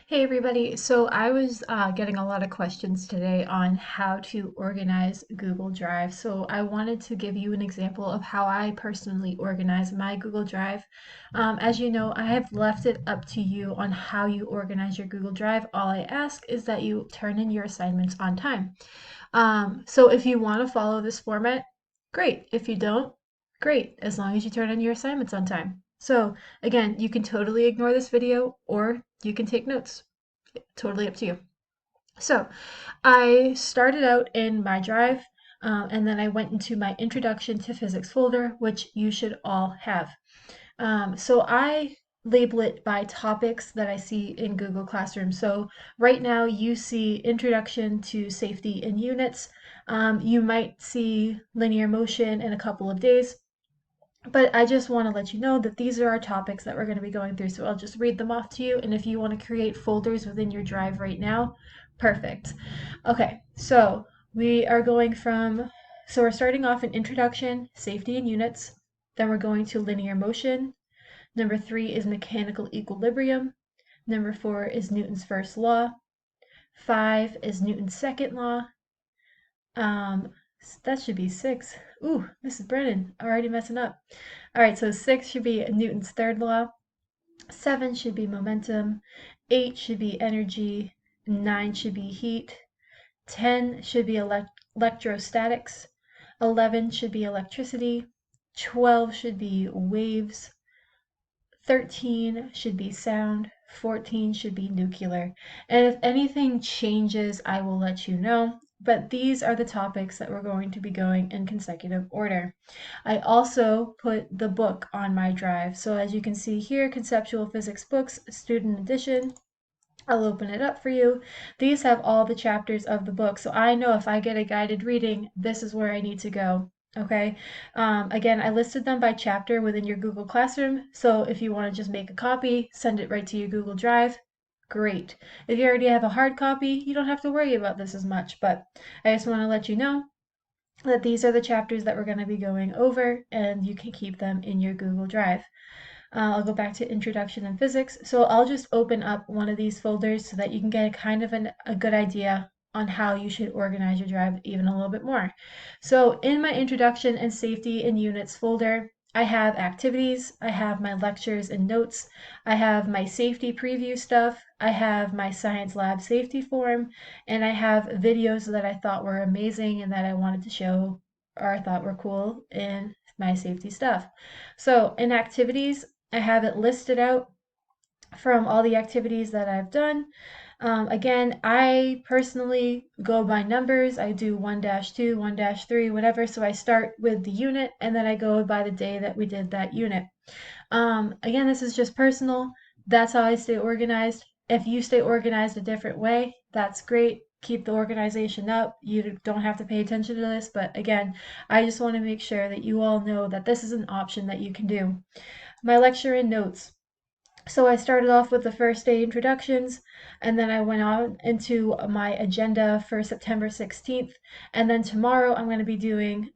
Hey everybody, so I was getting a lot of questions today on how to organize Google Drive. So I wanted to give you an example of how I personally organize my Google Drive. As you know, I have left it up to you on how you organize your Google Drive. All I ask is that you turn in your assignments on time. So if you want to follow this format, great. If you don't, great, as long as you turn in your assignments on time. So again, you can totally ignore this video or you can take notes. Totally up to you. So I started out in my drive, and then I went into my Introduction to Physics folder, which you should all have. So I label it by topics that I see in Google Classroom. So right now you see Introduction to Safety in Units. You might see linear motion in a couple of days. But I just want to let you know that these are our topics that we're going to be going through. So I'll just read them off to you. And if you want to create folders within your drive right now, perfect. Okay, so we're starting off in Introduction, Safety and Units. Then we're going to Linear Motion. Number 3 is Mechanical Equilibrium. Number 4 is Newton's first law. 5 is Newton's second law. Um, that should be 6. Ooh, Mrs. Brennan, already messing up. All right, so 6 should be Newton's third law. 7 should be momentum. 8 should be energy. 9 should be heat. 10 should be electrostatics. 11 should be electricity. 12 should be waves. 13 should be sound. 14 should be nuclear. And if anything changes, I will let you know. But these are the topics that we're going to be going in consecutive order. I also put the book on my drive. So as you can see here, Conceptual Physics Books, Student Edition. I'll open it up for you. These have all the chapters of the book, so I know if I get a guided reading, this is where I need to go. Okay. Again, I listed them by chapter within your Google Classroom, so if you want to just make a copy, send it right to your Google Drive, great. If you already have a hard copy, you don't have to worry about this as much, but I just want to let you know that these are the chapters that we're going to be going over, and you can keep them in your Google Drive. I'll go back to Introduction in Physics. So I'll just open up one of these folders so that you can get a good idea on how you should organize your drive even a little bit more. So in my Introduction and Safety in Units folder, I have activities, I have my lectures and notes, I have my safety preview stuff, I have my science lab safety form, and I have videos that I thought were amazing and that I wanted to show or I thought were cool in my safety stuff. So in activities, I have it listed out from all the activities that I've done. Again, I personally go by numbers. I do 1-2, 1-3, whatever. So I start with the unit and then I go by the day that we did that unit. Again, this is just personal. That's how I stay organized. If you stay organized a different way, that's great. Keep the organization up. You don't have to pay attention to this. But again, I just want to make sure that you all know that this is an option that you can do. My lecture and notes. So I started off with the first day introductions, and then I went on into my agenda for September 16th. And then tomorrow I'm going to be doing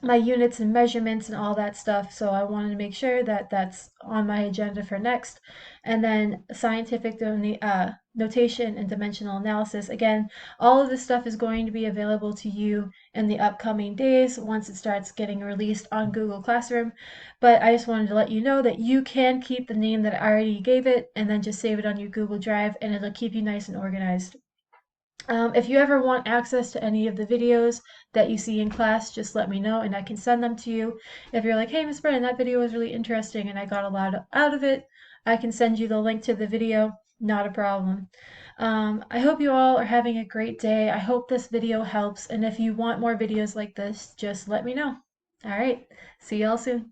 my units and measurements and all that stuff. So I wanted to make sure that that's on my agenda for next. And then scientific notation and dimensional analysis. Again, all of this stuff is going to be available to you in the upcoming days once it starts getting released on Google Classroom. But I just wanted to let you know that you can keep the name that I already gave it and then just save it on your Google Drive and it'll keep you nice and organized. If you ever want access to any of the videos that you see in class, just let me know and I can send them to you. If you're like, hey, Miss Brennan, that video was really interesting and I got a lot out of it, I can send you the link to the video. Not a problem. I hope you all are having a great day. I hope this video helps. And if you want more videos like this, just let me know. All right. See y'all soon.